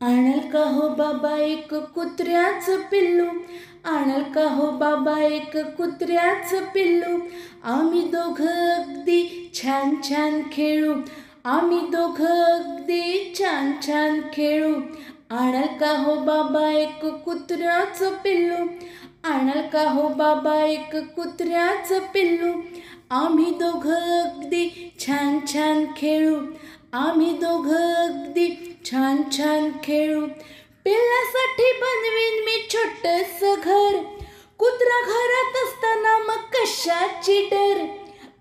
आणाल का हो बाबा एक कुत्र्याचं पिल्लू, आणाल का हो बाबा एक कुत्र्याचं पिल्लू. आम्ही दोघं अगदी छान छान खेळू, आम्ही दोघं अगदी छान छान खेळू. आणाल का हो बाबा एक कुत्र्याचं पिल्लू, आणाल का हो बाबा एक कुत्र्याचं पिल्लू. आम्ही दोघं अगदी छान छान खेळू, आम्ही दोघं अगदी छान छान खेळू. पिल्लासाठी बनवीन मी छोटंसं घर, कुत्रा घरात असताना मग कशाची डर.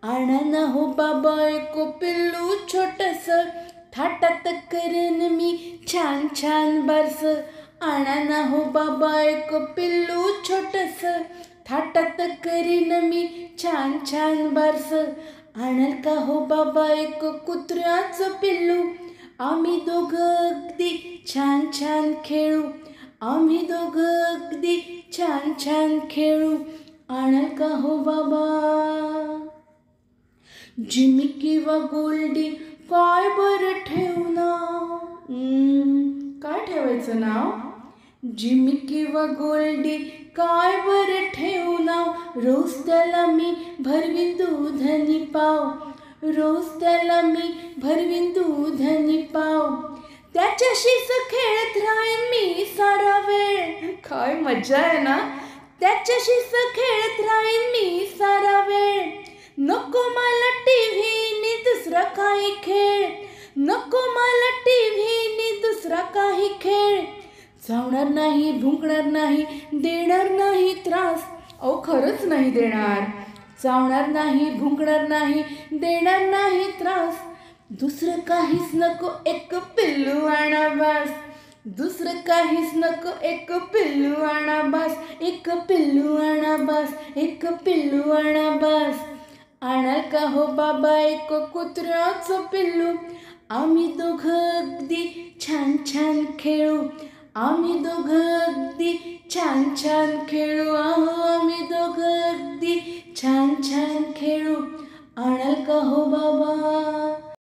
आणा ना हो बाबा एक पिल्लू छोटंसं, थाटात करेन मी छान छान बारसं. आणा ना हो बाबा एक पिल्लू छोटंसं, थाटात करीन मी छान छान बारसं. आणाल का हो बाबा एक कुत्र्याचं पिल्लू, आम्ही दोघं अगदी छान छान खेळू, आम्ही दोघं अगदी छान छान खेळू. आणाल का हो बाबा. जिमी किंवा गोल्डी काय बरं ठेवू नाव, काय ठेवायचं नाव. जिमी किंवा गोल्डी काय बरं ठेवू नाव. रोज त्याला मी भरवीन दूध आणि पाव, रोज त्याला मी भरवीन दूध आणि पाव. त्याच्याशीच खेळत राहीन मी सारा वेळ. काय मजा आहे ना. त्याच्याशीच खेळत राहीन मी सारा वेळ. नको मला टीव्ही नी दुसरा काही खेळ, नको मला टीव्ही नी दुसरा काही खेळ. चावणार नाही, भुंकणार नाही, देणार नाही त्रास. अहो खरंच नाही देणार. चावणार नाही, भुंकणार नाही, देणार नाही त्रास. दुसरं काहीच नको एक पिल्लू आणा बास, दुसरं काहीच नको एक पिल्लू आणा बास. एक पिल्लू आणा बास, एक पिल्लू आणा बास. आणाल का हो बाबा एक कुत्र्याचं पिल्लू, आम्ही दोघं अगदी छान छान खेळू, आम्ही दोघं अगदी छान छान खेळू. आम्ही दोघं अगदी छान छान खेळू. आणाल का हो बाबा.